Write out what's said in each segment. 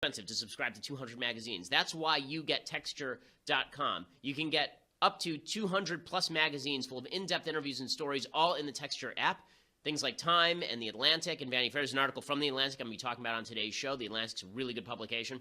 expensive to subscribe to 200 magazines. That's why you get Texture.com. You can get up to 200 plus magazines full of in-depth interviews and stories, all in the Texture app. Things like Time and The Atlantic and Vanity Fair. There's an article from The Atlantic I'm going to be talking about on today's show. The Atlantic's a really good publication.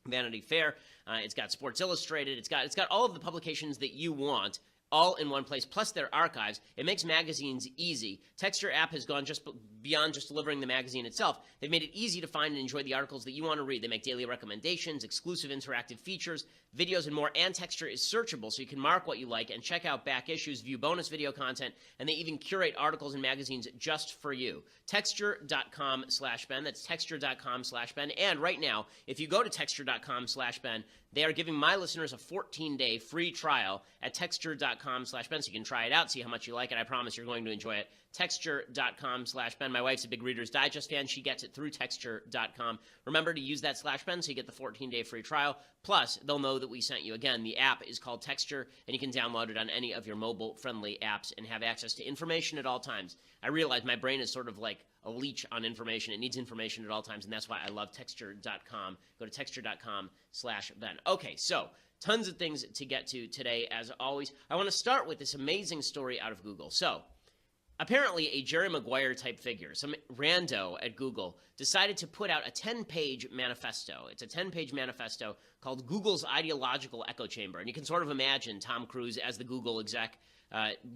Vanity Fair. It's got Sports Illustrated. It's got all of the publications that you want, all in one place, plus their archives. It makes magazines easy. Texture app has gone just beyond just delivering the magazine itself. They've made it easy to find and enjoy the articles that you want to read. They make daily recommendations, exclusive interactive features, videos, and more. And Texture is searchable, so you can mark what you like and check out back issues, view bonus video content, and they even curate articles and magazines just for you. Texture.com/Ben. That's Texture.com/Ben. And right now, if you go to Texture.com/Ben, they are giving my listeners a 14-day free trial at Texture.com/Ben, so you can try it out, see how much you like it. I promise you're going to enjoy it. Texture.com/Ben. My wife's a big Reader's Digest fan. She gets it through Texture.com. Remember to use that /Ben so you get the 14-day free trial. Plus, they'll know that we sent you. Again, the app is called Texture, and you can download it on any of your mobile-friendly apps and have access to information at all times. I realize my brain is sort of like a leech on information. It needs information at all times, and that's why I love Texture.com. Go to Texture.com/Ben. Okay, so tons of things to get to today, as always. I want to start with this amazing story out of Google. So, apparently, a Jerry Maguire type figure, some rando at Google, decided to put out a 10-page manifesto. It's a 10-page manifesto called Google's Ideological Echo Chamber. And you can sort of imagine Tom Cruise as the Google exec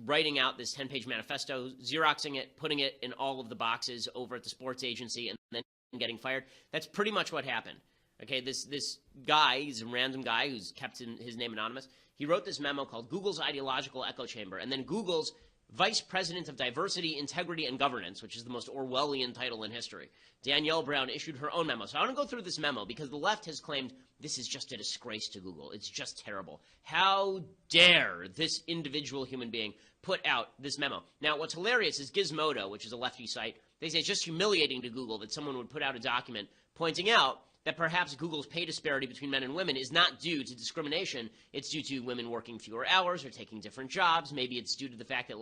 writing out this 10-page manifesto, Xeroxing it, putting it in all of the boxes over at the sports agency, and then getting fired. That's pretty much what happened. Okay, this guy, he's a random guy who's kept his name anonymous. He wrote this memo called Google's Ideological Echo Chamber, and then Google's Vice President of Diversity, Integrity, and Governance, which is the most Orwellian title in history, Danielle Brown, issued her own memo. So I want to go through this memo because the left has claimed this is just a disgrace to Google. It's just terrible. How dare this individual human being put out this memo? Now, what's hilarious is Gizmodo, which is a lefty site, they say it's just humiliating to Google that someone would put out a document pointing out that perhaps Google's pay disparity between men and women is not due to discrimination. It's due to women working fewer hours or taking different jobs. Maybe it's due to the fact that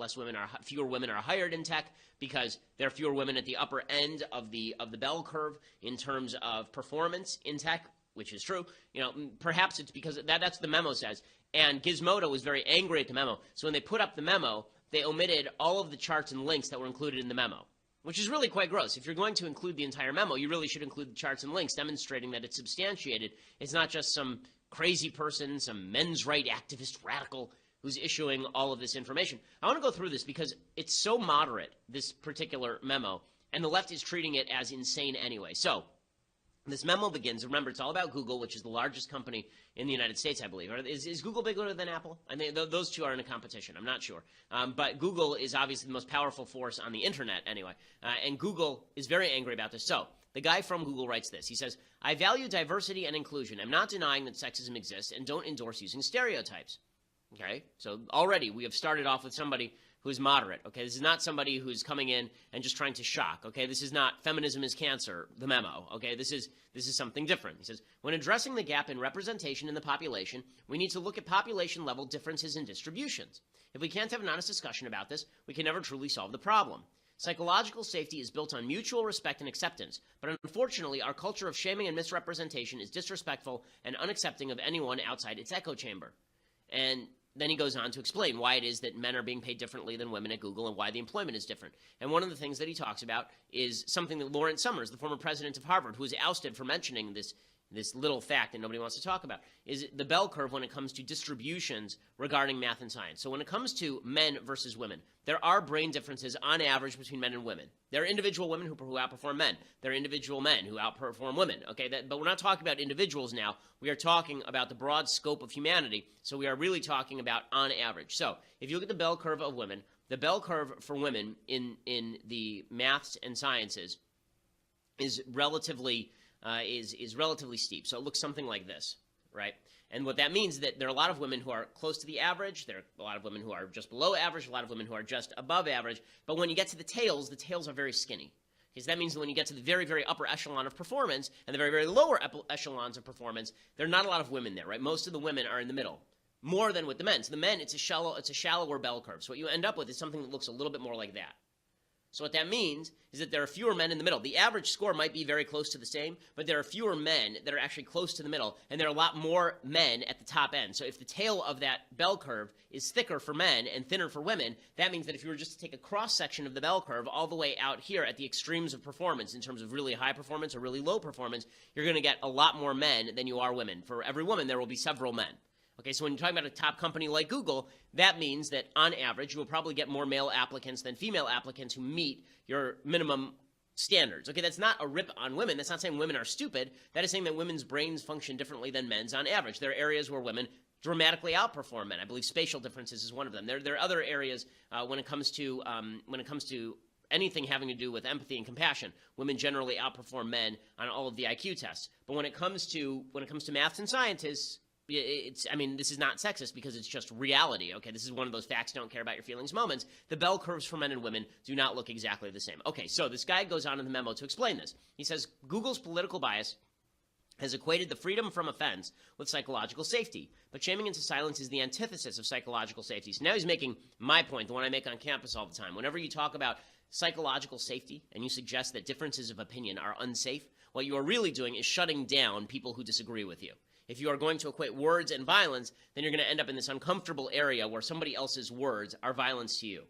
fewer women are hired in tech because there are fewer women at the upper end of the bell curve in terms of performance in tech, which is true. You know, perhaps it's because that's what the memo says. And Gizmodo was very angry at the memo. So when they put up the memo, they omitted all of the charts and links that were included in the memo, which is really quite gross. If you're going to include the entire memo, you really should include the charts and links demonstrating that it's substantiated. It's not just some crazy person, some men's right activist radical who's issuing all of this information. I want to go through this because it's so moderate, this particular memo, and the left is treating it as insane anyway. So this memo begins. Remember, it's all about Google, which is the largest company in the United States, I believe. Is Google bigger than Apple? I think those two are in a competition. I'm not sure. But Google is obviously the most powerful force on the internet anyway. And Google is very angry about this. So the guy from Google writes this. He says, I value diversity and inclusion. I'm not denying that sexism exists and don't endorse using stereotypes. Okay? So already we have started off with somebody who's moderate, okay? This is not somebody who's coming in and just trying to shock, okay? This is not feminism is cancer, the memo, okay? This is something different. He says, when addressing the gap in representation in the population, we need to look at population-level differences in distributions. If we can't have an honest discussion about this, we can never truly solve the problem. Psychological safety is built on mutual respect and acceptance, but unfortunately, our culture of shaming and misrepresentation is disrespectful and unaccepting of anyone outside its echo chamber. And then he goes on to explain why it is that men are being paid differently than women at Google and why the employment is different. And one of the things that he talks about is something that Lawrence Summers, the former president of Harvard, who was ousted for mentioning this little fact that nobody wants to talk about, is the bell curve when it comes to distributions regarding math and science. So when it comes to men versus women, there are brain differences on average between men and women. There are individual women who outperform men. There are individual men who outperform women. Okay, but we're not talking about individuals now. We are talking about the broad scope of humanity. So we are really talking about on average. So if you look at the bell curve of women, the bell curve for women in the maths and sciences is relatively steep. So it looks something like this, right? And what that means is that there are a lot of women who are close to the average. There are a lot of women who are just below average, a lot of women who are just above average. But when you get to the tails are very skinny. Because that means that when you get to the very, very upper echelon of performance and the very, very lower echelons of performance, there are not a lot of women there, right? Most of the women are in the middle, more than with the men. So the men, it's a shallower bell curve. So what you end up with is something that looks a little bit more like that. So what that means is that there are fewer men in the middle. The average score might be very close to the same, but there are fewer men that are actually close to the middle, and there are a lot more men at the top end. So if the tail of that bell curve is thicker for men and thinner for women, that means that if you were just to take a cross-section of the bell curve all the way out here at the extremes of performance in terms of really high performance or really low performance, you're going to get a lot more men than you are women. For every woman, there will be several men. Okay, so when you're talking about a top company like Google, that means that on average, you will probably get more male applicants than female applicants who meet your minimum standards. Okay, that's not a rip on women. That's not saying women are stupid. That is saying that women's brains function differently than men's on average. There are areas where women dramatically outperform men. I believe spatial differences is one of them. There are other areas when it comes to anything having to do with empathy and compassion. Women generally outperform men on all of the IQ tests. But when it comes to maths and scientists, this is not sexist because it's just reality, okay? This is one of those facts don't care about your feelings moments. The bell curves for men and women do not look exactly the same. Okay, so this guy goes on in the memo to explain this. He says, Google's political bias has equated the freedom from offense with psychological safety, but shaming into silence is the antithesis of psychological safety. So now he's making my point, the one I make on campus all the time. Whenever you talk about psychological safety and you suggest that differences of opinion are unsafe, what you are really doing is shutting down people who disagree with you. If you are going to equate words and violence, then you're going to end up in this uncomfortable area where somebody else's words are violence to you.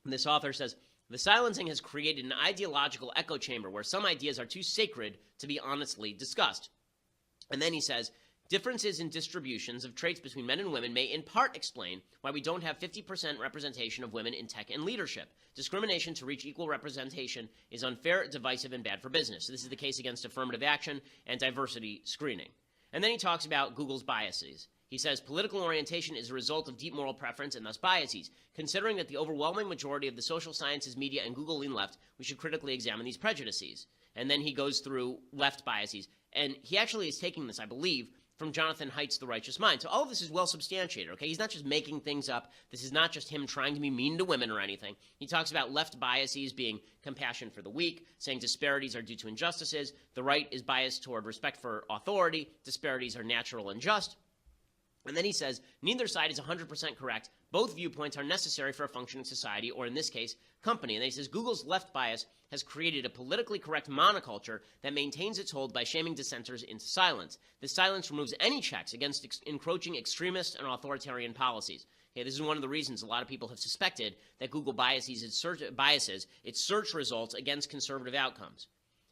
And this author says, the silencing has created an ideological echo chamber where some ideas are too sacred to be honestly discussed. And then he says, differences in distributions of traits between men and women may in part explain why we don't have 50% representation of women in tech and leadership. Discrimination to reach equal representation is unfair, divisive, and bad for business. So this is the case against affirmative action and diversity screening. And then he talks about Google's biases. He says political orientation is a result of deep moral preference and thus biases. Considering that the overwhelming majority of the social sciences, media, and Google lean left, we should critically examine these prejudices. And then he goes through left biases. And he actually is taking this, I believe, from Jonathan Haidt's The Righteous Mind. So all of this is well substantiated, okay? He's not just making things up. This is not just him trying to be mean to women or anything. He talks about left biases being compassion for the weak, saying disparities are due to injustices. The right is biased toward respect for authority. Disparities are natural and just. And then he says, neither side is 100% correct. Both viewpoints are necessary for a functioning society, or in this case, company. And then he says, Google's left bias has created a politically correct monoculture that maintains its hold by shaming dissenters into silence. This silence removes any checks against encroaching extremist and authoritarian policies. Okay, this is one of the reasons a lot of people have suspected that Google biases its search results against conservative outcomes.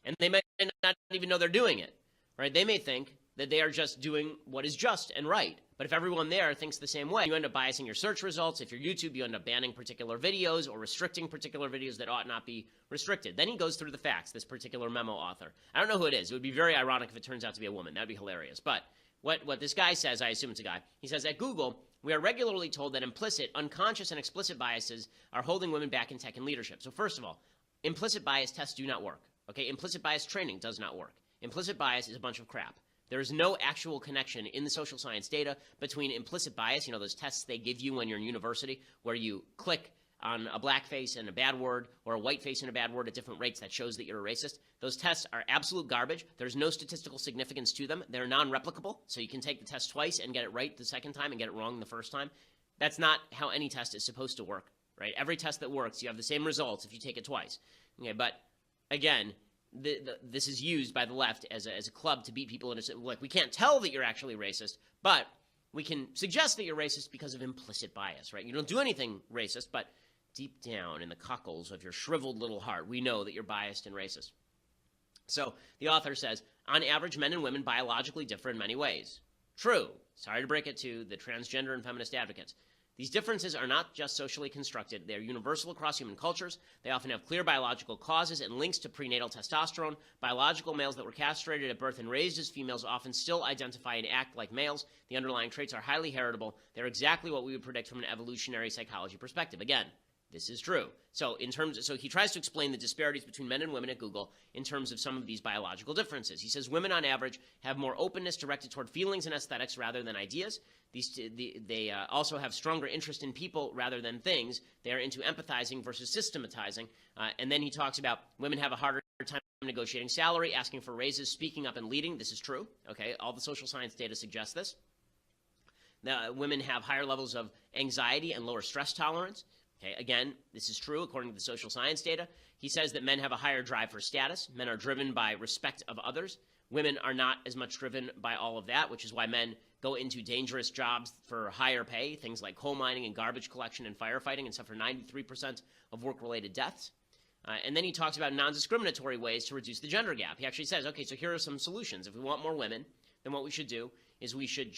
And they may not even know they're doing it, right? They may think that they are just doing what is just and right. But if everyone there thinks the same way, you end up biasing your search results. If you're YouTube, you end up banning particular videos or restricting particular videos that ought not be restricted. Then he goes through the facts, this particular memo author. I don't know who it is. It would be very ironic if it turns out to be a woman. That would be hilarious. But what this guy says, I assume it's a guy, he says, at Google, we are regularly told that implicit, unconscious, and explicit biases are holding women back in tech and leadership. So first of all, implicit bias tests do not work. Okay, implicit bias training does not work. Implicit bias is a bunch of crap. There is no actual connection in the social science data between implicit bias, you know, those tests they give you when you're in university where you click on a black face and a bad word or a white face and a bad word at different rates that shows that you're a racist. Those tests are absolute garbage. There's no statistical significance to them. They're non-replicable, so you can take the test twice and get it right the second time and get it wrong the first time. That's not how any test is supposed to work, right? Every test that works, you have the same results if you take it twice. Okay, but again, this is used by the left as a club to beat people into, like, we can't tell that you're actually racist, but we can suggest that you're racist because of implicit bias, right? You don't do anything racist, but deep down in the cockles of your shriveled little heart, we know that you're biased and racist. So the author says, on average, men and women biologically differ in many ways. True. Sorry to break it to the transgender and feminist advocates. These differences are not just socially constructed. They are universal across human cultures. They often have clear biological causes and links to prenatal testosterone. Biological males that were castrated at birth and raised as females often still identify and act like males. The underlying traits are highly heritable. They're exactly what we would predict from an evolutionary psychology perspective. Again, this is true. So he tries to explain the disparities between men and women at Google in terms of some of these biological differences. He says women on average have more openness directed toward feelings and aesthetics rather than ideas. They also have stronger interest in people rather than things. They are into empathizing versus systematizing. And then he talks about women have a harder time negotiating salary, asking for raises, speaking up and leading. This is true. Okay, all the social science data suggests this. Women have higher levels of anxiety and lower stress tolerance. Okay, again, this is true according to the social science data. He says that men have a higher drive for status. Men are driven by respect of others. Women are not as much driven by all of that, which is why men go into dangerous jobs for higher pay, things like coal mining and garbage collection and firefighting, and suffer 93% of work-related deaths. And then he talks about non-discriminatory ways to reduce the gender gap. He actually says, okay, so here are some solutions. If we want more women, then what we should do is we should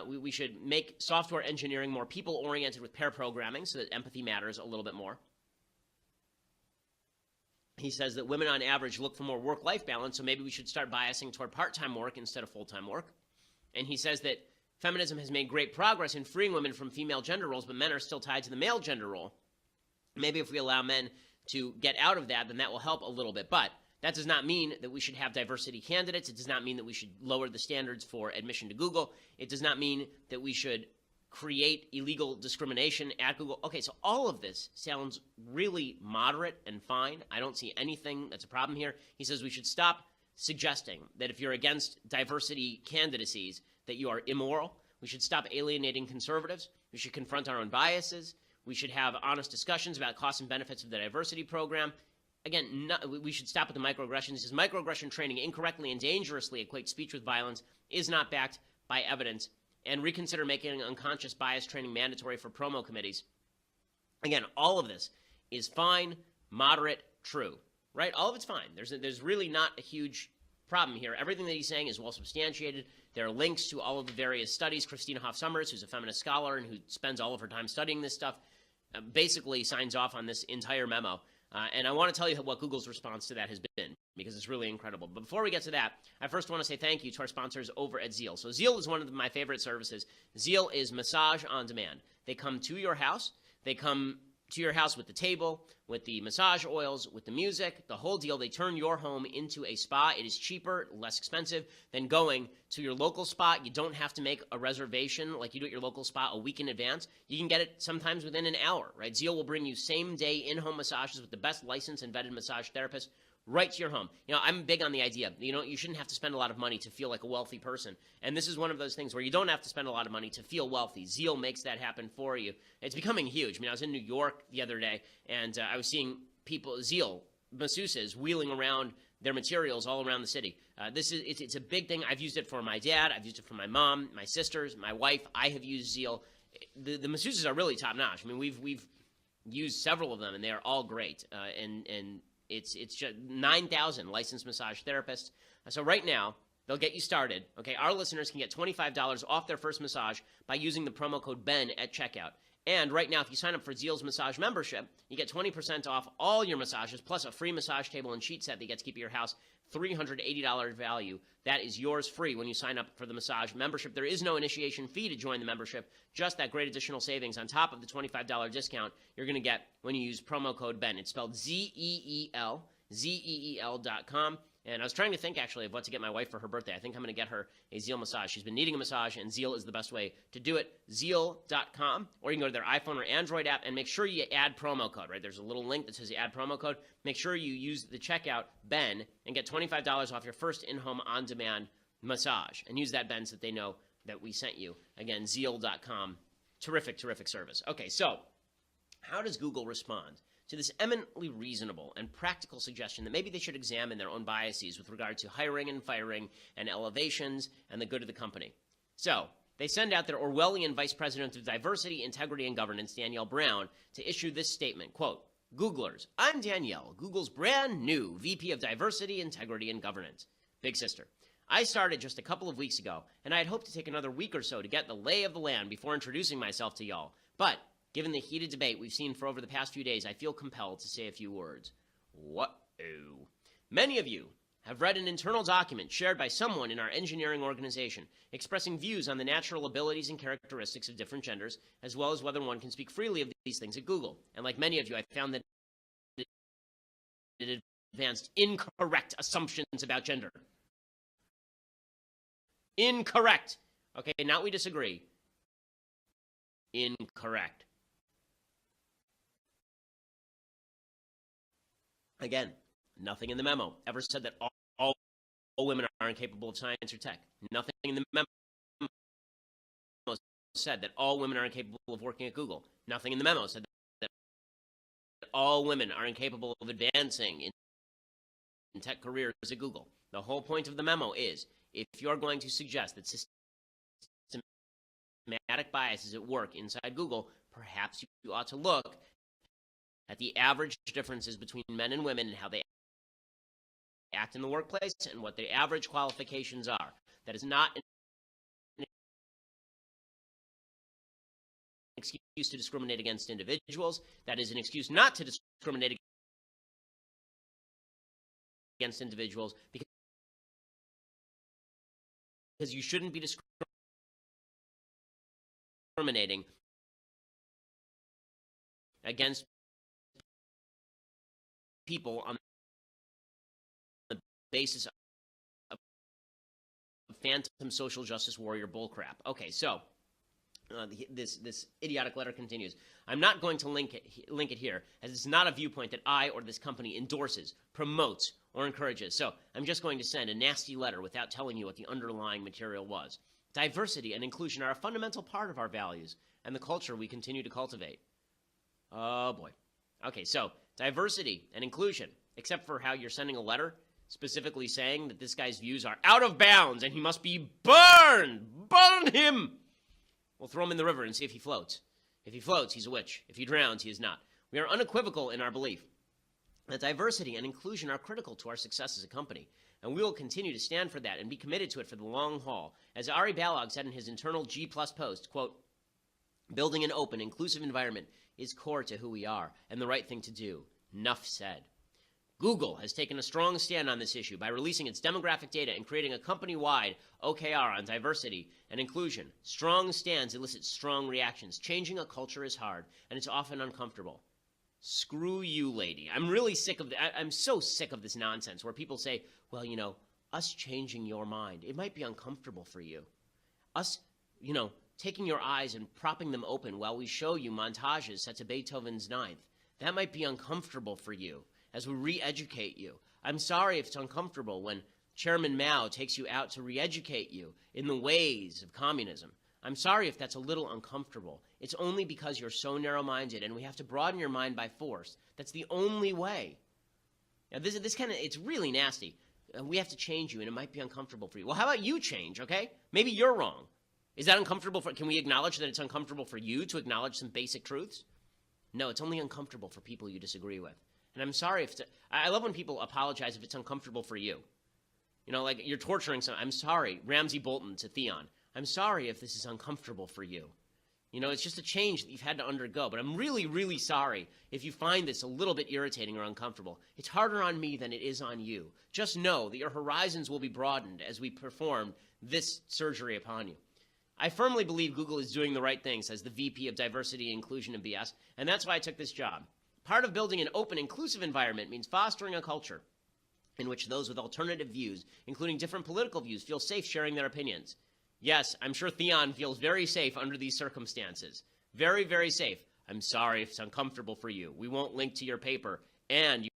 we should make software engineering more people-oriented with pair programming so that empathy matters a little bit more. He says that women on average look for more work-life balance, so maybe we should start biasing toward part-time work instead of full-time work. And he says that feminism has made great progress in freeing women from female gender roles, but men are still tied to the male gender role. Maybe if we allow men to get out of that, then that will help a little bit. But that does not mean that we should have diversity candidates. It does not mean that we should lower the standards for admission to Google. It does not mean that we should create illegal discrimination at Google. Okay, so all of this sounds really moderate and fine. I don't see anything that's a problem here. He says we should stop suggesting that if you're against diversity candidacies that you are immoral. We should stop alienating conservatives. We should confront our own biases. We should have honest discussions about costs and benefits of the diversity program. Again, we should stop with the microaggressions. He says microaggression training incorrectly and dangerously equates speech with violence, is not backed by evidence, and reconsider making unconscious bias training mandatory for promo committees. Again, all of this is fine, moderate, true, right? All of it's fine. There's really not a huge problem here. Everything that he's saying is well substantiated. There are links to all of the various studies. Christina Hoff Sommers, who's a feminist scholar and who spends all of her time studying this stuff, basically signs off on this entire memo. And I want to tell you what Google's response to that has been, because it's really incredible. But before we get to that, I first want to say thank you to our sponsors over at Zeal. So Zeal is one of my favorite services. Zeal is massage on demand. They come to your house. They come to your house with the table, with the massage oils, with the music, the whole deal. They turn your home into a spa. It is cheaper, less expensive than going to your local spa. You don't have to make a reservation like you do at your local spa a week in advance. You can get it sometimes within an hour, right? Zeal will bring you same-day in-home massages with the best licensed and vetted massage therapists right to your home. You know, I'm big on the idea, you shouldn't have to spend a lot of money to feel like a wealthy person. And this is one of those things where you don't have to spend a lot of money to feel wealthy. Zeal makes that happen for you. It's becoming huge. I mean, I was in New York the other day, and I was seeing people, Zeal, masseuses, wheeling around their materials all around the city. It's a big thing. I've used it for my dad. I've used it for my mom, my sisters, my wife. I have used Zeal. The masseuses are really top-notch. I mean, we've used several of them, and they are all great. And it's just 9,000 licensed massage therapists. So right now, they'll get you started. Okay, our listeners can get $25 off their first massage by using the promo code BEN at checkout. And right now, if you sign up for Zeal's massage membership, you get 20% off all your massages, plus a free massage table and sheet set that you get to keep at your house, $380 value. That is yours free when you sign up for the massage membership. There is no initiation fee to join the membership, just that great additional savings on top of the $25 discount you're going to get when you use promo code BEN. It's spelled ZEEL, ZEEL.com. And I was trying to think, actually, of what to get my wife for her birthday. I think I'm going to get her a Zeal massage. She's been needing a massage, and Zeal is the best way to do it. Zeal.com, or you can go to their iPhone or Android app, and make sure you add promo code, right? There's a little link that says you add promo code. Make sure you use the checkout, BEN, and get $25 off your first in-home on-demand massage. And use that, BEN, so that they know that we sent you. Again, Zeal.com. Terrific, terrific service. Okay, so how does Google respond to this eminently reasonable and practical suggestion that maybe they should examine their own biases with regard to hiring and firing and elevations and the good of the company? So they send out their Orwellian Vice President of Diversity, Integrity, and Governance, Danielle Brown, to issue this statement, quote, "Googlers, I'm Danielle, Google's brand new VP of Diversity, Integrity, and Governance. Big sister. I started just a couple of weeks ago, and I had hoped to take another week or so to get the lay of the land before introducing myself to y'all. But given the heated debate we've seen for over the past few days, I feel compelled to say a few words. What-oh. Many of you have read an internal document shared by someone in our engineering organization expressing views on the natural abilities and characteristics of different genders, as well as whether one can speak freely of these things at Google. And like many of you, I found that it advanced incorrect assumptions about gender. Incorrect. Okay, now we disagree. Incorrect. Again, nothing in the memo ever said that all women are incapable of science or tech. Nothing in the memo said that all women are incapable of working at Google. Nothing in the memo said all women are incapable of advancing in tech careers at Google. The whole point of the memo is, if you're going to suggest that systematic bias is at work inside Google, perhaps you ought to look at the average differences between men and women and how they act in the workplace and what the average qualifications are. That is not an excuse to discriminate against individuals. That is an excuse not to discriminate against individuals, because you shouldn't be discriminating against people on the basis of phantom social justice warrior bullcrap. Okay, so this idiotic letter continues. I'm not going to link it here, as it's not a viewpoint that I or this company endorses, promotes, or encourages. So I'm just going to send a nasty letter without telling you what the underlying material was. Diversity and inclusion are a fundamental part of our values and the culture we continue to cultivate. Oh boy. Okay, so diversity and inclusion, except for how you're sending a letter specifically saying that this guy's views are out of bounds and he must be burned. Burn him! We'll throw him in the river and see if he floats. If he floats, he's a witch. If he drowns, he is not. We are unequivocal in our belief that diversity and inclusion are critical to our success as a company, and we will continue to stand for that and be committed to it for the long haul. As Ari Balog said in his internal G+ post, quote, building an open, inclusive environment is core to who we are and the right thing to do. Nuff said. Google has taken a strong stand on this issue by releasing its demographic data and creating a company-wide OKR on diversity and inclusion. Strong stands elicit strong reactions. Changing a culture is hard, and it's often uncomfortable. Screw you, lady. I'm so sick of this nonsense where people say, well, you know, us changing your mind, it might be uncomfortable for you. Us, you know, taking your eyes and propping them open while we show you montages set to Beethoven's Ninth, that might be uncomfortable for you as we re-educate you. I'm sorry if it's uncomfortable when Chairman Mao takes you out to re-educate you in the ways of communism. I'm sorry if that's a little uncomfortable. It's only because you're so narrow-minded, and we have to broaden your mind by force. That's the only way. Now, this kind of, it's really nasty. We have to change you, and it might be uncomfortable for you. Well, how about you change, okay? Maybe you're wrong. Is that uncomfortable can we acknowledge that it's uncomfortable for you to acknowledge some basic truths? No, it's only uncomfortable for people you disagree with. And I'm sorry if I love when people apologize if it's uncomfortable for you. You know, like you're torturing someone. I'm sorry, Ramsey Bolton to Theon. I'm sorry if this is uncomfortable for you. You know, it's just a change that you've had to undergo. But I'm really, really sorry if you find this a little bit irritating or uncomfortable. It's harder on me than it is on you. Just know that your horizons will be broadened as we perform this surgery upon you. I firmly believe Google is doing the right thing, says the VP of Diversity, Inclusion, and BS, and that's why I took this job. Part of building an open, inclusive environment means fostering a culture in which those with alternative views, including different political views, feel safe sharing their opinions. Yes, I'm sure Theon feels very safe under these circumstances. Very, very safe. I'm sorry if it's uncomfortable for you. We won't link to your paper, and you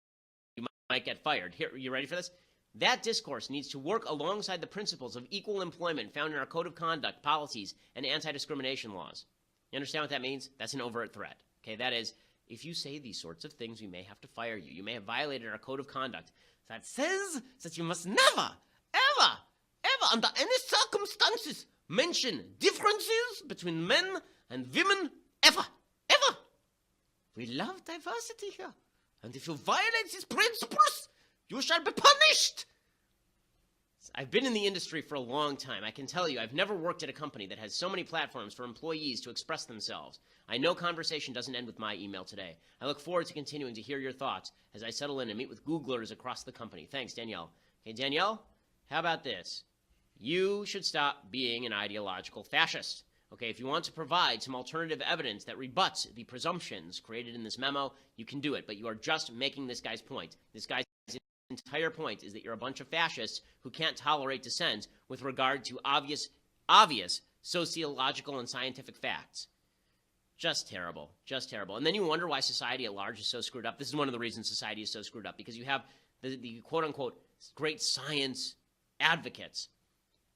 might get fired. Here, you ready for this? That discourse needs to work alongside the principles of equal employment found in our code of conduct, policies, and anti-discrimination laws. You understand what that means? That's an overt threat. Okay, that is, if you say these sorts of things, we may have to fire you. You may have violated our code of conduct that says that you must never, ever, under any circumstances, mention differences between men and women, ever. We love diversity here, and if you violate these principles, you shall be punished. I've been in the industry for a long time. I can tell you, I've never worked at a company that has so many platforms for employees to express themselves. I know conversation doesn't end with my email today. I look forward to continuing to hear your thoughts as I settle in and meet with Googlers across the company. Thanks, Danielle. Okay, Danielle, how about this? You should stop being an ideological fascist. Okay, if you want to provide some alternative evidence that rebuts the presumptions created in this memo, you can do it, but you are just making this guy's point. This guy's entire point is that you're a bunch of fascists who can't tolerate dissent with regard to obvious sociological and scientific facts. Just terrible, just terrible. And then you wonder why society at large is so screwed up. This is one of the reasons society is so screwed up, because you have the quote-unquote great science advocates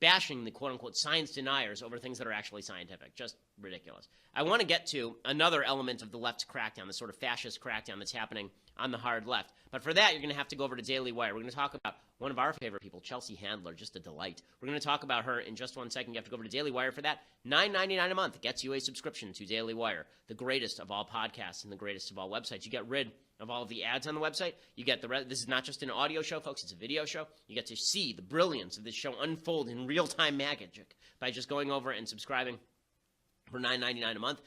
bashing the quote-unquote science deniers over things that are actually scientific. Just ridiculous. I want to get to another element of the left's crackdown, the sort of fascist crackdown that's happening on the hard left. But for that, you're going to have to go over to Daily Wire. We're going to talk about one of our favorite people, Chelsea Handler, just a delight. We're going to talk about her in just 1 second. You have to go over to Daily Wire for that. $9.99 a month gets you a subscription to Daily Wire, the greatest of all podcasts and the greatest of all websites. You get rid of all of the ads on the website. You get this is not just an audio show, folks. It's a video show. You get to see the brilliance of this show unfold in real-time magic by just going over and subscribing for $9.99 a month.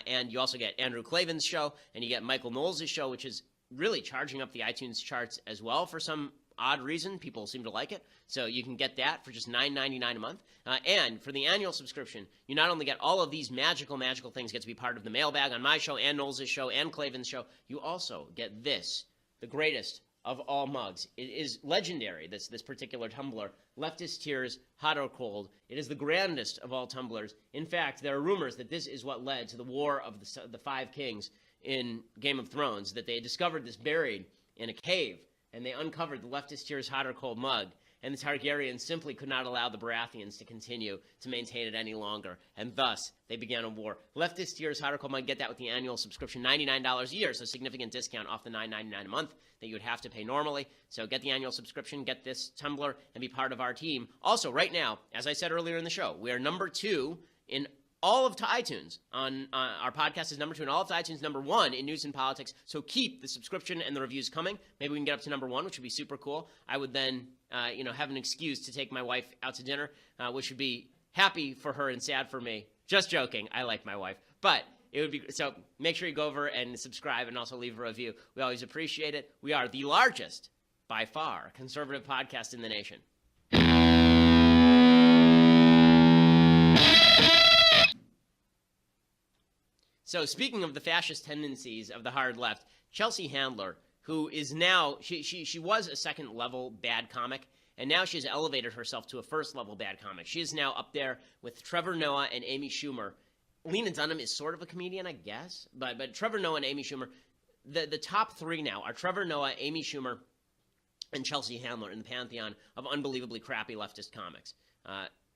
And you also get Andrew Klavan's show, and you get Michael Knowles' show, which is really charging up the iTunes charts as well for some odd reason. People seem to like it. So you can get that for just $9.99 a month. And for the annual subscription, you not only get all of these magical things, get to be part of the mailbag on my show and Knowles' show and Klavan's show, you also get this, the greatest of all mugs. It is legendary, this particular tumbler. Leftist Tears, Hot or Cold. It is the grandest of all tumblers. In fact, there are rumors that this is what led to the War of the Five Kings in Game of Thrones, that they discovered this buried in a cave, and they uncovered the Leftist Tears, Hot or Cold mug. And the Targaryens simply could not allow the Baratheons to continue to maintain it any longer, and thus they began a war. Leftist Tears, Hot or Cold mug, get that with the annual subscription, $99 a year, so a significant discount off the $9.99 a month that you would have to pay normally. So get the annual subscription, get this tumbler, and be part of our team. Also, right now, as I said earlier in the show, we are number 2 in all of iTunes. Our podcast is number 2 in all of iTunes, number 1 in news and politics. So keep the subscription and the reviews coming. Maybe we can get up to number 1, which would be super cool. I would then, have an excuse to take my wife out to dinner, which would be happy for her and sad for me. Just joking. I like my wife, but it would be so. Make sure you go over and subscribe and also leave a review. We always appreciate it. We are the largest, by far, conservative podcast in the nation. So speaking of the fascist tendencies of the hard left, Chelsea Handler, who is now, she was a second-level bad comic, and now she's elevated herself to a first-level bad comic. She is now up there with Trevor Noah and Amy Schumer. Lena Dunham is sort of a comedian, I guess, but Trevor Noah and Amy Schumer, the top 3 now are Trevor Noah, Amy Schumer, and Chelsea Handler in the pantheon of unbelievably crappy leftist comics.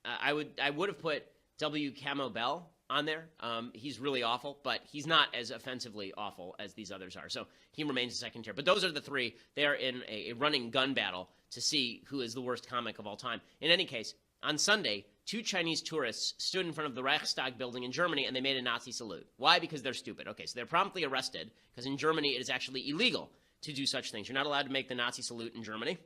I would have put W. Camo Bell on there. He's really awful, but he's not as offensively awful as these others are. So he remains a second tier. But those are the 3. They are in a running gun battle to see who is the worst comic of all time. In any case, on Sunday, 2 Chinese tourists stood in front of the Reichstag building in Germany, and they made a Nazi salute. Why? Because they're stupid. Okay, so they're promptly arrested, because in Germany it is actually illegal to do such things. You're not allowed to make the Nazi salute in Germany,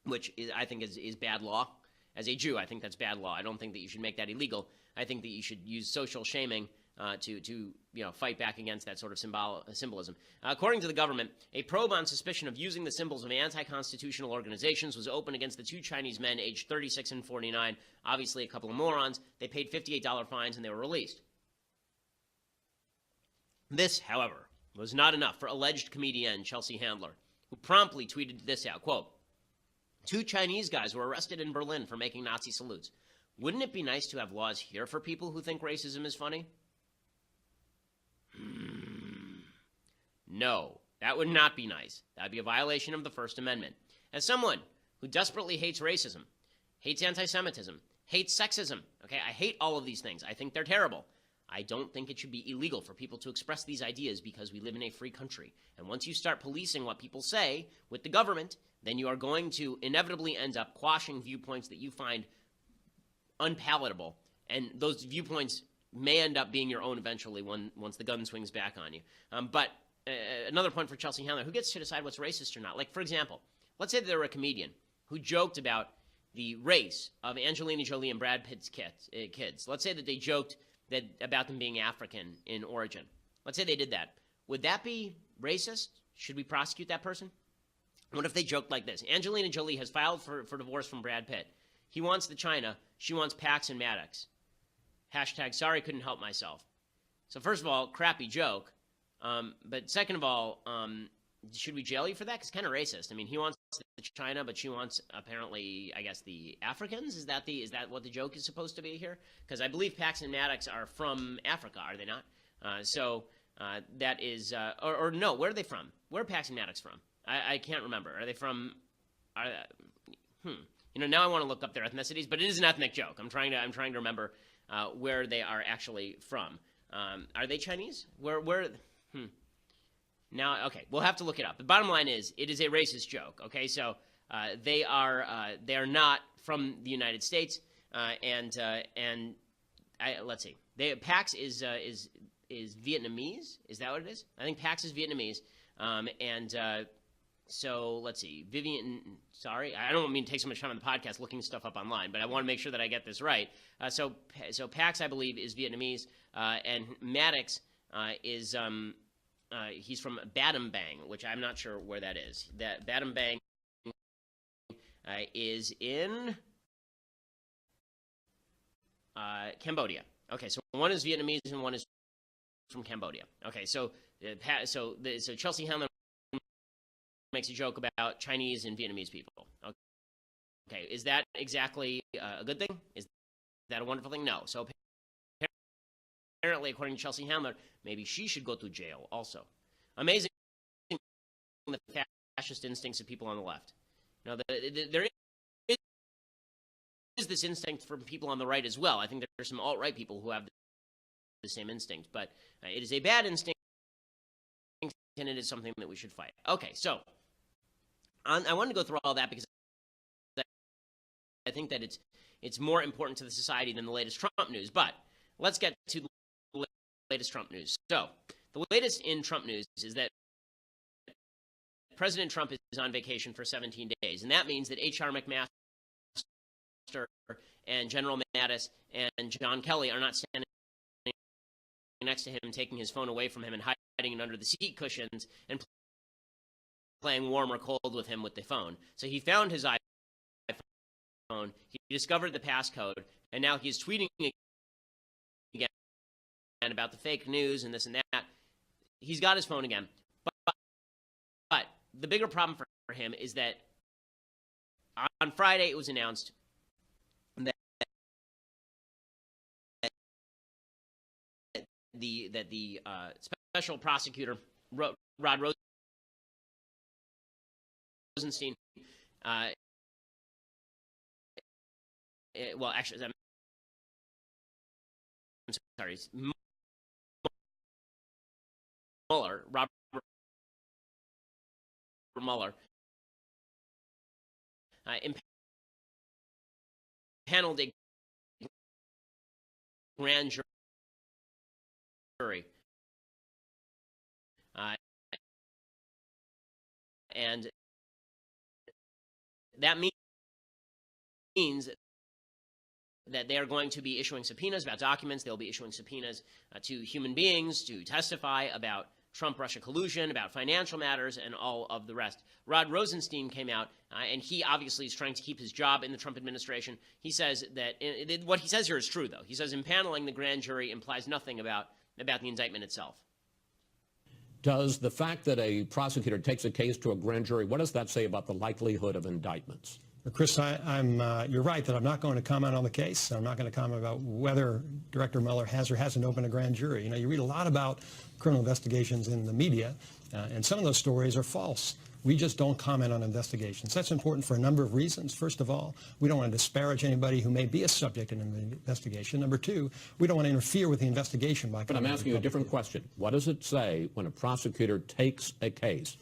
which I think is bad law. As a Jew, I think that's bad law. I don't think that you should make that illegal. I think that you should use social shaming to fight back against that sort of symbolism. According to the government, a probe on suspicion of using the symbols of anti-constitutional organizations was opened against the 2 Chinese men aged 36 and 49, obviously a couple of morons. They paid $58 fines and they were released. This, however, was not enough for alleged comedian Chelsea Handler, who promptly tweeted this out, quote, 2 Chinese guys were arrested in Berlin for making Nazi salutes. Wouldn't it be nice to have laws here for people who think racism is funny? No, that would not be nice. That would be a violation of the First Amendment. As someone who desperately hates racism, hates anti-Semitism, hates sexism, okay, I hate all of these things. I think they're terrible. I don't think it should be illegal for people to express these ideas because we live in a free country. And once you start policing what people say with the government, then you are going to inevitably end up quashing viewpoints that you find unpalatable, and those viewpoints may end up being your own eventually once the gun swings back on you. But another point for Chelsea Handler, who gets to decide what's racist or not? Like, for example, let's say that there were a comedian who joked about the race of Angelina Jolie and Brad Pitt's kids. Let's say that they joked about them being African in origin. Let's say they did that. Would that be racist? Should we prosecute that person? What if they joked like this? Angelina Jolie has filed for divorce from Brad Pitt. He wants the China. She wants Pax and Maddox. Hashtag sorry couldn't help myself. So first of all, crappy joke. But second of all, should we jail you for that? Because it's kind of racist. I mean, he wants the China, but she wants apparently, I guess, the Africans. Is that what the joke is supposed to be here? Because I believe Pax and Maddox are from Africa, are they not? That is, or no, where are they from? Where are Pax and Maddox from? I can't remember. Are they from? Now I want to look up their ethnicities, but it is an ethnic joke. I'm trying to remember where they are actually from. Are they Chinese? Where? Now, okay, we'll have to look it up. The bottom line is, it is a racist joke. Okay, so they are not from the United States, and let's see, Pax is Vietnamese. Is that what it is? I think Pax is Vietnamese, so let's see, Vivian. Sorry, I don't mean to take so much time on the podcast looking stuff up online, but I want to make sure that I get this right. So Pax, I believe, is Vietnamese, and Maddox is he's from Battambang, which I'm not sure where that is. That Battambang is in Cambodia. Okay, so one is Vietnamese and one is from Cambodia. Okay, so Chelsea Handler makes a joke about Chinese and Vietnamese people. Okay, is that exactly a good thing? Is that a wonderful thing? No. So apparently, according to Chelsea Handler, maybe she should go to jail also. Amazing the fascist instincts of people on the left. You know, there is this instinct from people on the right as well. I think there's some alt-right people who have the same instinct, but it is a bad instinct, and it is something that we should fight. Okay, so I wanted to go through all that because I think that it's more important to the society than the latest Trump news. But let's get to the latest Trump news. So the latest in Trump news is that President Trump is on vacation for 17 days, and that means that H.R. McMaster and General Mattis and John Kelly are not standing next to him, taking his phone away from him and hiding it under the seat cushions and playing warm or cold with him with the phone. So he found his iPhone, he discovered the passcode, and now he's tweeting again about the fake news and this and that. He's got his phone again. But the bigger problem for him is that on Friday it was announced that the special prosecutor Rod Rosenstein, well, actually, I'm sorry, Robert Mueller, impaneled a grand jury, and that means that they are going to be issuing subpoenas about documents. They'll be issuing subpoenas to human beings to testify about Trump-Russia collusion, about financial matters, and all of the rest. Rod Rosenstein came out, and he obviously is trying to keep his job in the Trump administration. He says that what he says here is true, though. He says impaneling the grand jury implies nothing about the indictment itself. Does the fact that a prosecutor takes a case to a grand jury, what does that say about the likelihood of indictments? Chris, you're right that I'm not going to comment on the case. I'm not going to comment about whether Director Mueller has or hasn't opened a grand jury. You know, you read a lot about criminal investigations in the media, and some of those stories are false. We just don't comment on investigations. That's important for a number of reasons. First of all, we don't want to disparage anybody who may be a subject in an investigation. Number two, we don't want to interfere with the investigation by. But I'm asking you a different question. What does it say when a prosecutor takes a case,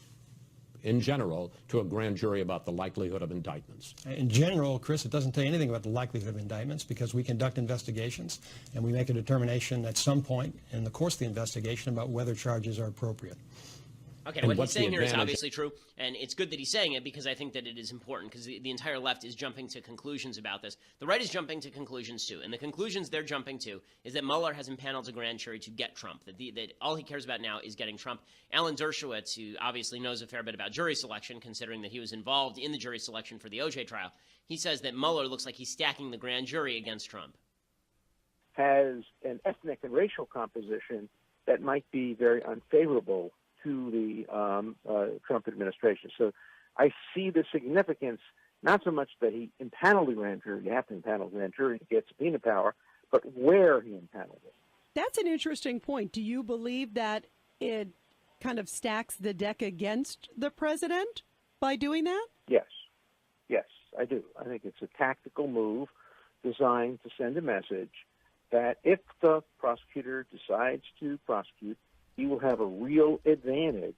in general, to a grand jury about the likelihood of indictments? In general, Chris, it doesn't tell you anything about the likelihood of indictments because we conduct investigations and we make a determination at some point in the course of the investigation about whether charges are appropriate. Okay, what he's saying here is obviously true, and it's good that he's saying it because I think that it is important because the entire left is jumping to conclusions about this. The right is jumping to conclusions too, and the conclusions they're jumping to is that Mueller has impaneled a grand jury to get Trump, that all he cares about now is getting Trump. Alan Dershowitz, who obviously knows a fair bit about jury selection, considering that he was involved in the jury selection for the OJ trial, he says that Mueller looks like he's stacking the grand jury against Trump. Has an ethnic and racial composition that might be very unfavorable to the Trump administration. So I see the significance, not so much that he impaneled the grand jury, you have to impanel the grand jury to get subpoena power, but where he impaneled it. That's an interesting point. Do you believe that it kind of stacks the deck against the president by doing that? Yes, I do. I think it's a tactical move designed to send a message that if the prosecutor decides to prosecute, he will have a real advantage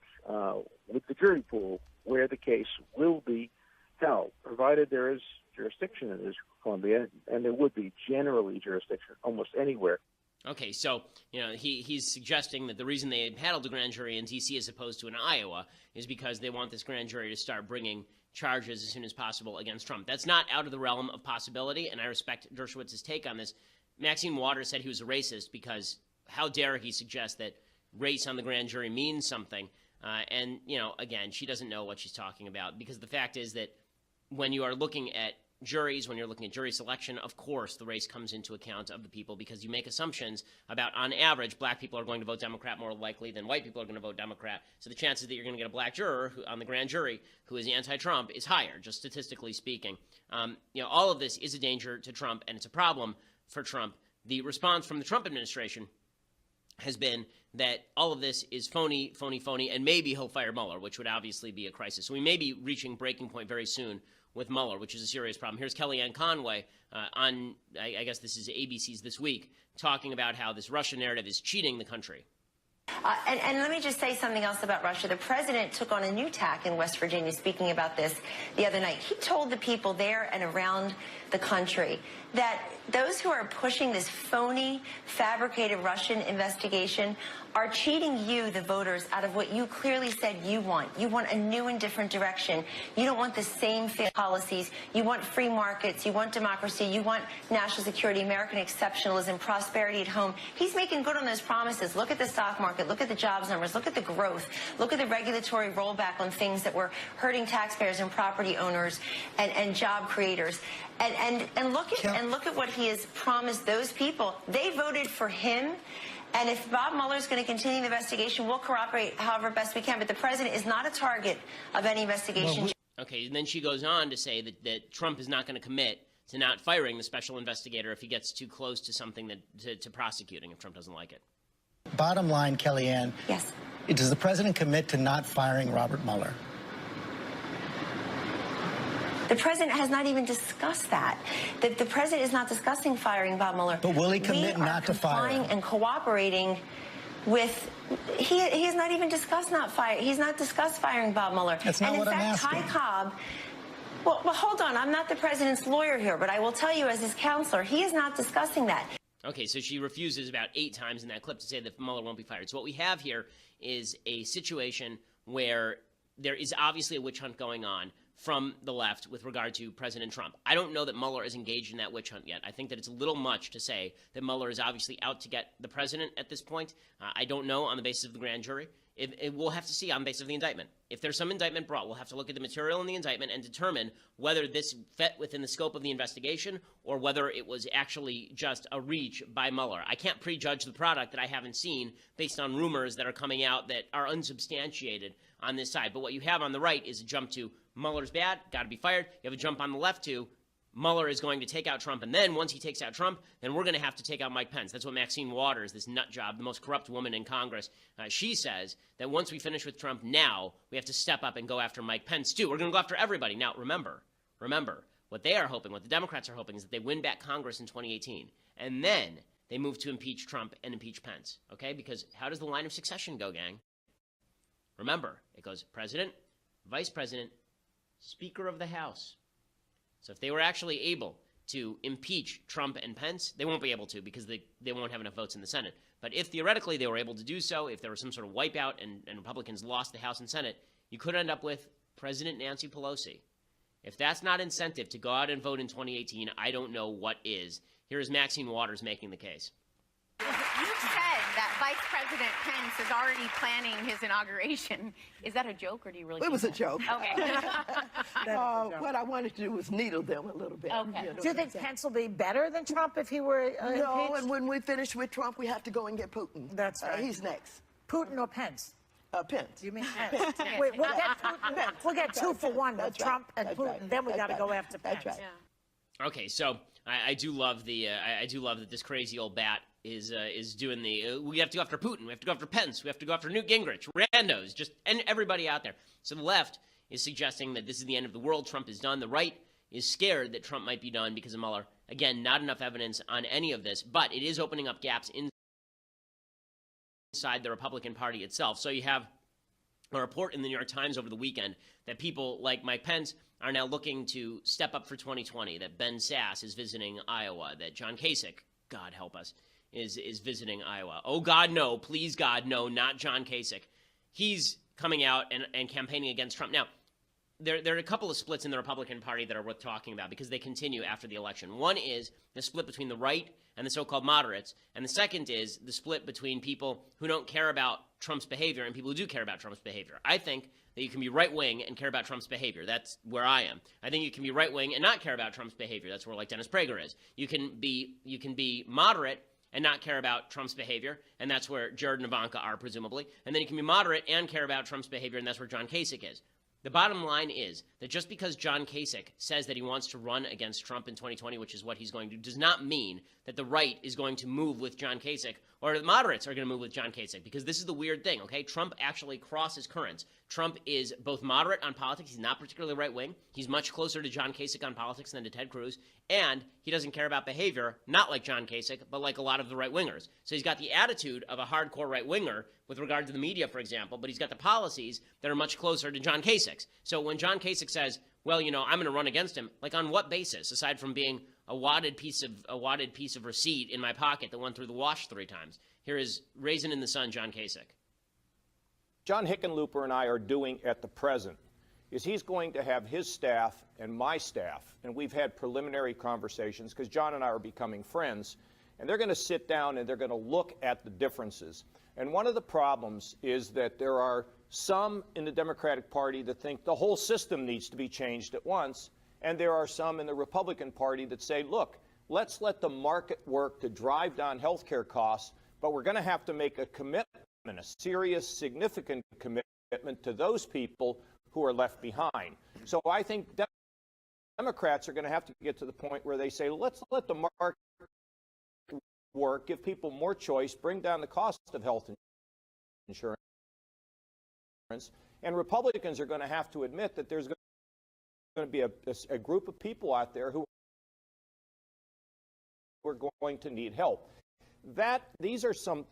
with the jury pool where the case will be held, provided there is jurisdiction in the District of Columbia, and there would be generally jurisdiction almost anywhere. Okay, so he's suggesting that the reason they handled the grand jury in D.C. as opposed to in Iowa is because they want this grand jury to start bringing charges as soon as possible against Trump. That's not out of the realm of possibility, and I respect Dershowitz's take on this. Maxine Waters said he was a racist because how dare he suggest that race on the grand jury means something. And, again, she doesn't know what she's talking about, because the fact is that when you are looking at juries, when you're looking at jury selection, of course the race comes into account of the people, because you make assumptions about, on average, black people are going to vote Democrat more likely than white people are going to vote Democrat. So the chances that you're going to get a black juror on the grand jury who is anti-Trump is higher, just statistically speaking. All of this is a danger to Trump, and it's a problem for Trump. The response from the Trump administration has been that all of this is phony, and maybe he'll fire Mueller, which would obviously be a crisis. So we may be reaching breaking point very soon with Mueller, which is a serious problem. Here's Kellyanne Conway on, I guess this is ABC's This Week, talking about how this Russia narrative is cheating the country. And let me just say something else about Russia. The president took on a new tack in West Virginia, speaking about this the other night. He told the people there and around the country that those who are pushing this phony, fabricated Russian investigation are cheating you, the voters, out of what you clearly said you want. You want a new and different direction. You don't want the same failed policies. You want free markets. You want democracy. You want national security, American exceptionalism, prosperity at home. He's making good on those promises. Look at the stock market. Look at the jobs numbers. Look at the growth. Look at the regulatory rollback on things that were hurting taxpayers and property owners and job creators. And look at what he has promised those people. They voted for him. And if Bob Mueller is going to continue the investigation, we'll cooperate however best we can. But the president is not a target of any investigation. Okay, and then she goes on to say that Trump is not going to commit to not firing the special investigator if he gets too close to something to prosecuting, if Trump doesn't like it. Bottom line, Kellyanne. Yes. Does the president commit to not firing Robert Mueller? The president has not even discussed that. The president is not discussing firing Bob Mueller. But will he commit not to fire him? And cooperating with. He has not even discussed not fire. He's not discussed firing Bob Mueller. That's not what I'm asking. Ty Cobb. Well, hold on. I'm not the president's lawyer here, but I will tell you, as his counselor, he is not discussing that. Okay, so she refuses about 8 times in that clip to say that Mueller won't be fired. So what we have here is a situation where there is obviously a witch hunt going on from the left with regard to President Trump. I don't know that Mueller is engaged in that witch hunt yet. I think that it's a little much to say that Mueller is obviously out to get the president at this point. I don't know on the basis of the grand jury. We'll have to see on the basis of the indictment. If there's some indictment brought, we'll have to look at the material in the indictment and determine whether this fit within the scope of the investigation or whether it was actually just a reach by Mueller. I can't prejudge the product that I haven't seen based on rumors that are coming out that are unsubstantiated on this side. But what you have on the right is a jump to Mueller's bad, got to be fired. You have a jump on the left to Mueller is going to take out Trump, and then once he takes out Trump, then we're going to have to take out Mike Pence. That's what Maxine Waters, this nut job, the most corrupt woman in Congress, she says that once we finish with Trump, now we have to step up and go after Mike Pence too. We're going to go after everybody. Now, remember, what they are hoping, what the Democrats are hoping, is that they win back Congress in 2018, and then they move to impeach Trump and impeach Pence, okay? Because how does the line of succession go, gang? Remember, it goes president, vice president, Speaker of the House. So if they were actually able to impeach Trump and Pence, they won't be able to because they won't have enough votes in the Senate. But if theoretically they were able to do so, if there was some sort of wipeout and Republicans lost the House and Senate, you could end up with President Nancy Pelosi. If that's not incentive to go out and vote in 2018, I don't know what is. Here is Maxine Waters making the case. You said that Vice President Pence is already planning his inauguration. Is that a joke, or do you really? It was a joke. Okay. What I wanted to do was needle them a little bit. Okay. You know, Do you think Pence will be better than Trump if he were no, impeached? and when we finish with Trump, we have to go and get Putin. That's right. He's next. Putin or Pence? Pence. You mean Pence? Wait, we'll get Putin. We'll get 2 for 1 with That's Trump right. and That's Putin. right. Then we That's got to right. go after Pence. That's right. Yeah. Okay, so I do love I do love that this crazy old bat is doing we have to go after Putin, we have to go after Pence, we have to go after Newt Gingrich, randos, and everybody out there. So the left is suggesting that this is the end of the world, Trump is done. The right is scared that Trump might be done because of Mueller, Again, not enough evidence on any of this, but it is opening up gaps inside the Republican Party itself. So you have a report in the New York Times over the weekend that people like Mike Pence are now looking to step up for 2020, that Ben Sasse is visiting Iowa, that John Kasich, God help us, is visiting Iowa. Oh, God, no. Please, God, no, not John Kasich. He's coming out and campaigning against Trump. Now, there are a couple of splits in the Republican Party that are worth talking about because they continue after the election. One is the split between the right and the so-called moderates, and the second is the split between people who don't care about Trump's behavior and people who do care about Trump's behavior. I think that you can be right-wing and care about Trump's behavior. That's where I am. I think you can be right-wing and not care about Trump's behavior. That's where, like, Dennis Prager is. You can be moderate and not care about Trump's behavior, and that's where Jared and Ivanka are, presumably. And then you can be moderate and care about Trump's behavior, and that's where John Kasich is. The bottom line is that just because John Kasich says that he wants to run against Trump in 2020, which is what he's going to do, does not mean that the right is going to move with John Kasich or the moderates are going to move with John Kasich, because this is the weird thing, okay? Trump actually crosses currents. Trump is both moderate on politics. He's not particularly right-wing. He's much closer to John Kasich on politics than to Ted Cruz. And he doesn't care about behavior, not like John Kasich, but like a lot of the right-wingers. So he's got the attitude of a hardcore right-winger with regard to the media, for example, but he's got the policies that are much closer to John Kasich's. So when John Kasich says, well, you know, I'm going to run against him, like on what basis, aside from being a wadded piece of receipt in my pocket that went through the wash 3 times? Here is Raisin in the Sun, John Kasich. John Hickenlooper and I are doing at the present is he's going to have his staff and my staff, and we've had preliminary conversations because John and I are becoming friends, and they're going to sit down and they're going to look at the differences. And one of the problems is that there are some in the Democratic Party that think the whole system needs to be changed at once, and there are some in the Republican Party that say, look, let's let the market work to drive down health care costs, but we're going to have to make a commitment, a serious, significant commitment to those people who are left behind. So I think Democrats are going to have to get to the point where they say, let's let the market work, give people more choice, bring down the cost of health insurance. And Republicans are going to have to admit that there's going to be a group of people out there who are going to need help. These are some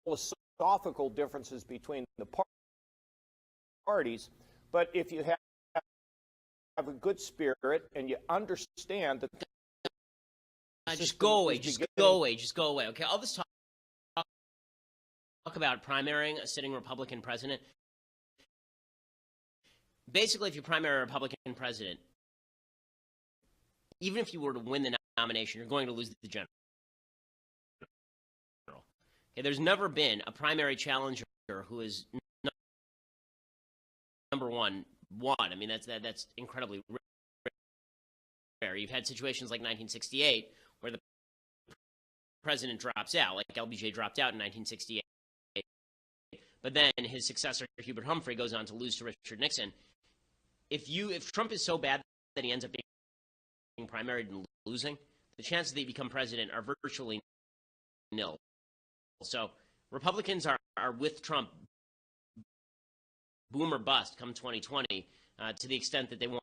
philosophical differences between the parties, but if you have a good spirit and you understand that just go away, just go away. Okay, all this talk about primarying a sitting Republican president. Basically, if you primary a Republican president, even if you were to win the nomination, you're going to lose the general. Okay, there's never been a primary challenger who is number one. I mean, that's incredibly rare. You've had situations like 1968 where the president drops out, like LBJ dropped out in 1968. But then his successor, Hubert Humphrey, goes on to lose to Richard Nixon. If Trump is so bad that he ends up being primaried and losing, the chances that he become president are virtually nil. So Republicans are with Trump, boom or bust, come 2020, to the extent that they want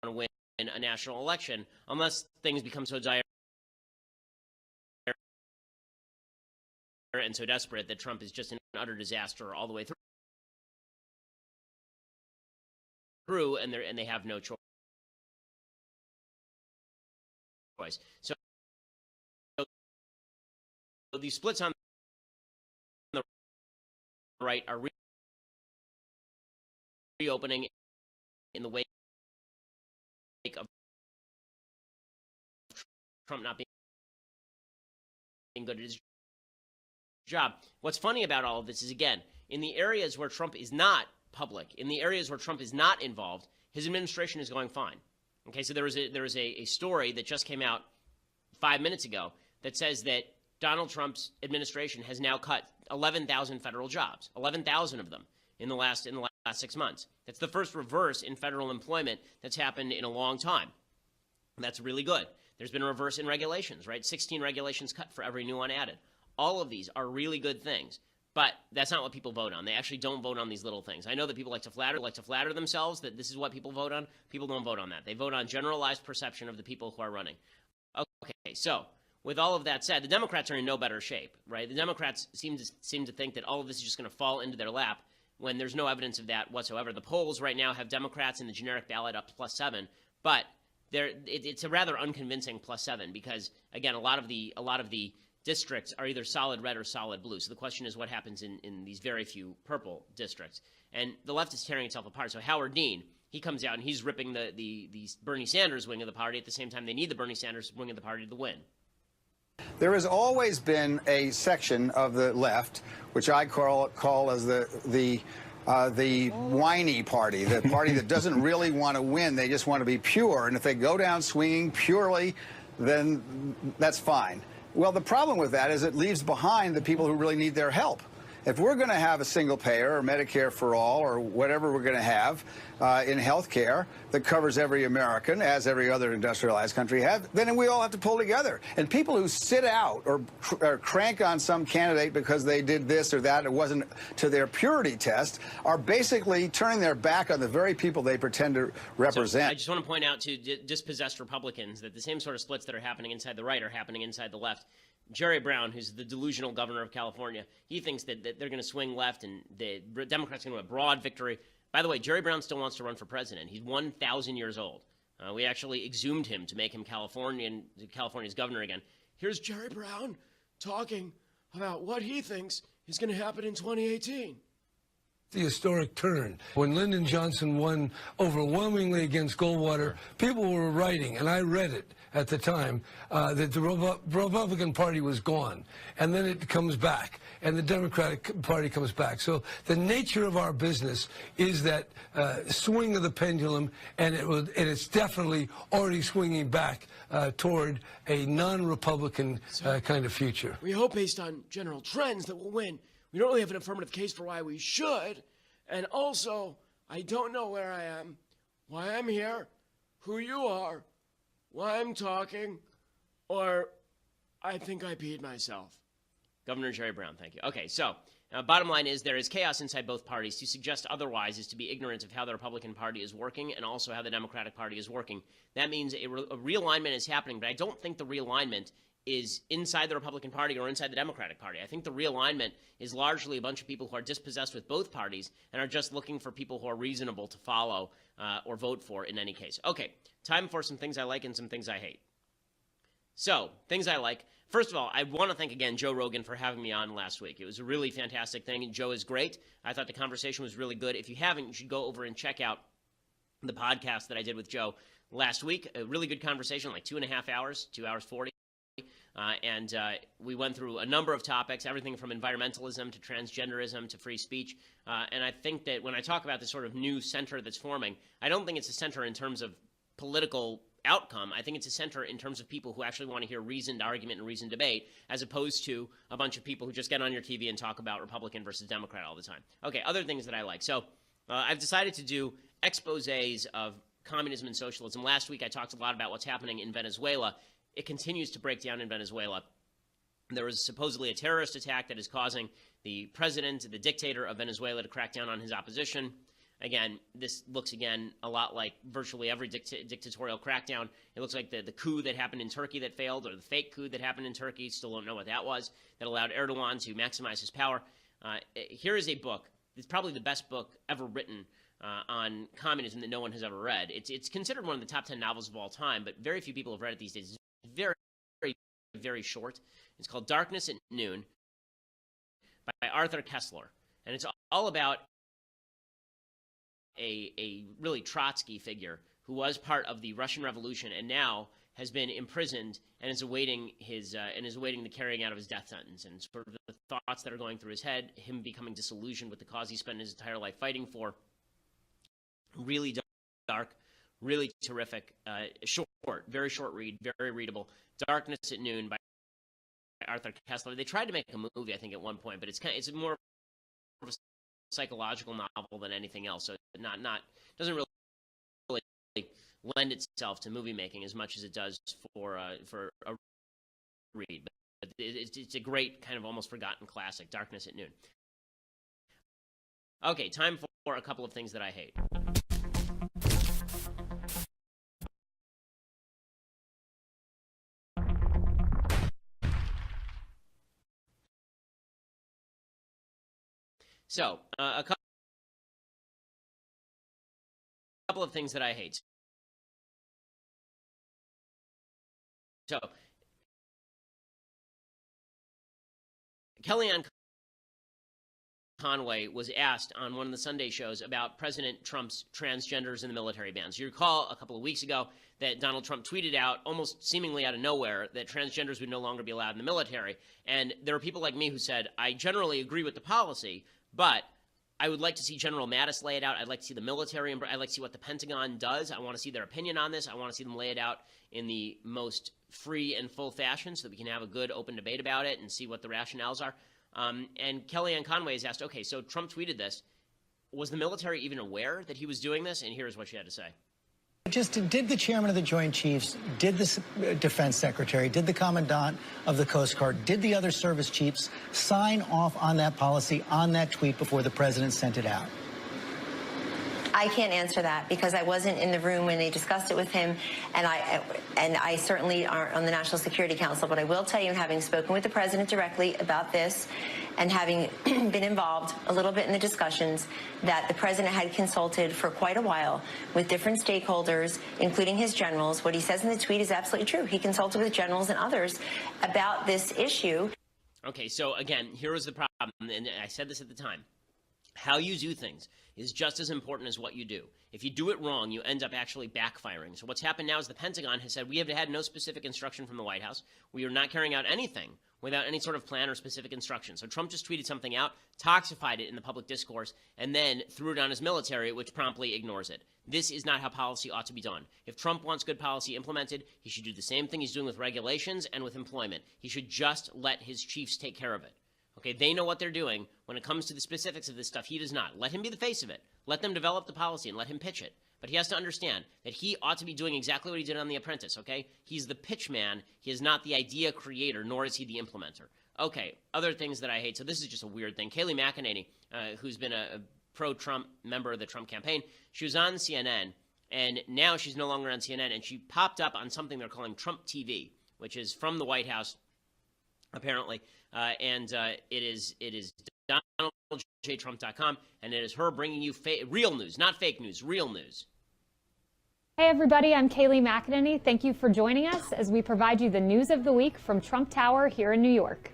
to win a national election, unless things become so dire and so desperate that Trump is just an utter disaster all the way through, and they have no choice. So these splits on the right are reopening in the wake of Trump not being good at his job. What's funny about all of this is, again, in the areas where Trump is not public, in the areas where Trump is not involved, his administration is going fine. Okay, so there is a story that just came out 5 minutes ago that says that Donald Trump's administration has now cut 11,000 federal jobs, 11,000 of them in the last 6 months. That's the first reverse in federal employment that's happened in a long time. That's really good. There's been a reverse in regulations, right? 16 regulations cut for every new one added. All of these are really good things. But that's not what people vote on. They actually don't vote on these little things. I know that people like to flatter themselves that this is what people vote on. People don't vote on that. They vote on generalized perception of the people who are running. Okay, so with all of that said, the Democrats are in no better shape, right? The Democrats seem to think that all of this is just going to fall into their lap when there's no evidence of that whatsoever. The polls right now have Democrats in the generic ballot up to +7, but it's a rather unconvincing +7 because, again, a lot of the districts are either solid red or solid blue. So the question is what happens in these very few purple districts. And the left is tearing itself apart. So Howard Dean, he comes out and he's ripping the Bernie Sanders wing of the party at the same time they need the Bernie Sanders wing of the party to win. There has always been a section of the left, which I call as the whiny party, the party that doesn't really want to win. They just want to be pure. And if they go down swinging purely, then that's fine. Well, the problem with that is it leaves behind the people who really need their help. If we're going to have a single payer or Medicare for all or whatever we're going to have in health care that covers every American, as every other industrialized country has, then we all have to pull together. And people who sit out or crank on some candidate because they did this or that, it wasn't to their purity test, are basically turning their back on the very people they pretend to represent. So I just want to point out to dispossessed Republicans that the same sort of splits that are happening inside the right are happening inside the left. Jerry Brown, who's the delusional governor of California, he thinks that they're going to swing left and the Democrats are going to have a broad victory. By the way, Jerry Brown still wants to run for president. He's 1,000 years old. We actually exhumed him to make him California's governor again. Here's Jerry Brown talking about what he thinks is going to happen in 2018. The historic turn. When Lyndon Johnson won overwhelmingly against Goldwater, people were writing, and I read it at the time, that the Republican Party was gone. And then it comes back, and the Democratic Party comes back. So the nature of our business is that swing of the pendulum, and it's definitely already swinging back toward a non-Republican kind of future. We hope based on general trends that we'll win. We don't really have an affirmative case for why we should. And also, I don't know where I am, why I'm here, who you are, why I'm talking, or I think I peed myself. Governor Jerry Brown, thank you. Okay, so bottom line is there is chaos inside both parties. To suggest otherwise is to be ignorant of how the Republican Party is working and also how the Democratic Party is working. That means a realignment is happening, but I don't think the realignment is inside the Republican Party or inside the Democratic Party. I think the realignment is largely a bunch of people who are dispossessed with both parties and are just looking for people who are reasonable to follow or vote for in any case. Okay, time for some things I like and some things I hate. So, things I like. First of all, I want to thank again Joe Rogan for having me on last week. It was a really fantastic thing, and Joe is great. I thought the conversation was really good. If you haven't, you should go over and check out the podcast that I did with Joe last week. A really good conversation, like 2.5 hours, 2 hours 40. And we went through a number of topics, everything from environmentalism to transgenderism to free speech. And I think that when I talk about this sort of new center that's forming, I don't think it's a center in terms of political outcome. I think it's a center in terms of people who actually want to hear reasoned argument and reasoned debate, as opposed to a bunch of people who just get on your TV and talk about Republican versus Democrat all the time. Okay, other things that I like. So I've decided to do exposés of communism and socialism. Last week I talked a lot about what's happening in Venezuela. It continues to break down in Venezuela. There was supposedly a terrorist attack that is causing the president, the dictator of Venezuela, to crack down on his opposition. Again, this looks, again, a lot like virtually every dictatorial crackdown. It looks like the coup that happened in Turkey that failed, or the fake coup that happened in Turkey, still don't know what that was, that allowed Erdogan to maximize his power. Here is a book. It's probably the best book ever written on communism that no one has ever read. It's considered one of the top 10 novels of all time, but very few people have read it these days. It's very, very, very short. It's called Darkness at Noon by Arthur Koestler. And it's all about a really Trotsky figure who was part of the Russian Revolution and now has been imprisoned and is awaiting the carrying out of his death sentence, and sort of the thoughts that are going through his head, him becoming disillusioned with the cause he spent his entire life fighting for. Really dark, really terrific, very short read, very readable. Darkness at Noon by Arthur Koestler. They tried to make a movie, I think, at one point, but it's more of a psychological novel than anything else. So doesn't really lend itself to movie making as much as it does for a read. But it's a great kind of almost forgotten classic, Darkness at Noon. Okay, time for a couple of things that I hate. So, a couple of things that I hate. So, Kellyanne Conway was asked on one of the Sunday shows about President Trump's transgenders in the military bans. You recall a couple of weeks ago that Donald Trump tweeted out, almost seemingly out of nowhere, that transgenders would no longer be allowed in the military. And there were people like me who said, I generally agree with the policy, but I would like to see General Mattis lay it out. I'd like to see the military, I'd like to see what the Pentagon does. I want to see their opinion on this. I want to see them lay it out in the most free and full fashion so that we can have a good open debate about it and see what the rationales are. And Kellyanne Conway is asked, okay, so Trump tweeted this. Was the military even aware that he was doing this? And here's what she had to say. Just did the chairman of the Joint Chiefs, did the defense secretary, did the commandant of the Coast Guard, did the other service chiefs sign off on that policy, on that tweet before the president sent it out? I can't answer that because I wasn't in the room when they discussed it with him, and I certainly aren't on the National Security Council. But I will tell you, having spoken with the president directly about this and having been involved a little bit in the discussions, that the president had consulted for quite a while with different stakeholders, including his generals. What he says in the tweet is absolutely true. He consulted with generals and others about this issue. Okay, so again, here was the problem, and I said this at the time. How you do things is just as important as what you do. If you do it wrong, you end up actually backfiring. So what's happened now is the Pentagon has said we have had no specific instruction from the White House. We are not carrying out anything without any sort of plan or specific instruction. So Trump just tweeted something out, toxified it in the public discourse, and then threw it on his military, which promptly ignores it. This is not how policy ought to be done. If Trump wants good policy implemented, he should do the same thing he's doing with regulations and with employment. He should just let his chiefs take care of it. Okay, they know what they're doing. When it comes to the specifics of this stuff, he does not. Let him be the face of it. Let them develop the policy and let him pitch it. But he has to understand that he ought to be doing exactly what he did on The Apprentice, okay? He's the pitch man. He is not the idea creator, nor is he the implementer. Okay, other things that I hate. So this is just a weird thing. Kayleigh McEnany, who's been a pro-Trump member of the Trump campaign, she was on CNN, and now she's no longer on CNN, and she popped up on something they're calling Trump TV, which is from the White House, apparently, and it is DonaldJTrump.com, and it is her bringing you real news, not fake news, real news. Hey everybody, I'm Kayleigh McEnany. Thank you for joining us as we provide you the news of the week from Trump Tower here in New York.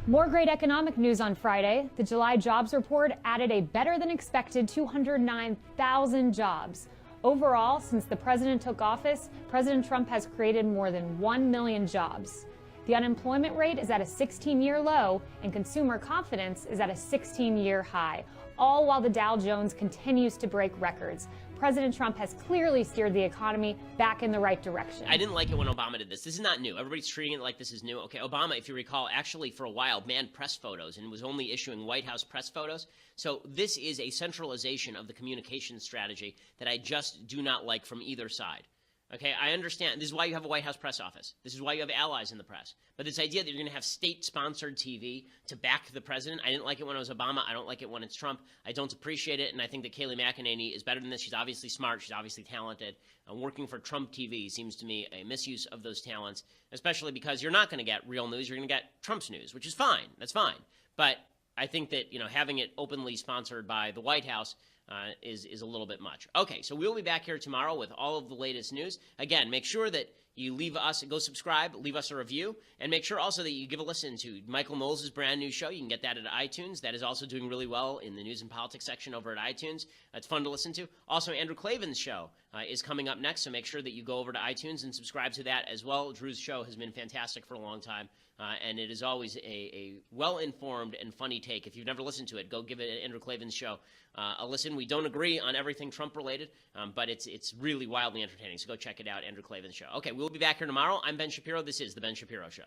More great economic news on Friday. The July jobs report added a better than expected 209,000 jobs. Overall, since the president took office, President Trump has created more than 1 million jobs. The unemployment rate is at a 16-year low, and consumer confidence is at a 16-year high, all while the Dow Jones continues to break records. President Trump has clearly steered the economy back in the right direction. I didn't like it when Obama did this. This is not new. Everybody's treating it like this is new. Okay, Obama, if you recall, actually for a while banned press photos and was only issuing White House press photos. So this is a centralization of the communication strategy that I just do not like from either side. Okay, I understand. This is why you have a White House press office. This is why you have allies in the press. But this idea that you're going to have state-sponsored TV to back the president, I didn't like it when it was Obama. I don't like it when it's Trump. I don't appreciate it, and I think that Kayleigh McEnany is better than this. She's obviously smart. She's obviously talented. Working for Trump TV seems to me a misuse of those talents, especially because you're not going to get real news. You're going to get Trump's news, which is fine. That's fine. But I think that, having it openly sponsored by the White House is a little bit much. Okay, so we'll be back here tomorrow with all of the latest news. Again, make sure that you go subscribe, leave us a review, and make sure also that you give a listen to Michael Knowles' brand new show. You can get that at iTunes. That is also doing really well in the news and politics section over at iTunes. It's fun to listen to. Also, Andrew Klavan's show is coming up next, so make sure that you go over to iTunes and subscribe to that as well. Drew's show has been fantastic for a long time. And it is always a well-informed and funny take. If you've never listened to it, go give it Andrew Klavan's show a listen. We don't agree on everything Trump-related, but it's really wildly entertaining. So go check it out, Andrew Klavan's show. Okay, we'll be back here tomorrow. I'm Ben Shapiro. This is The Ben Shapiro Show.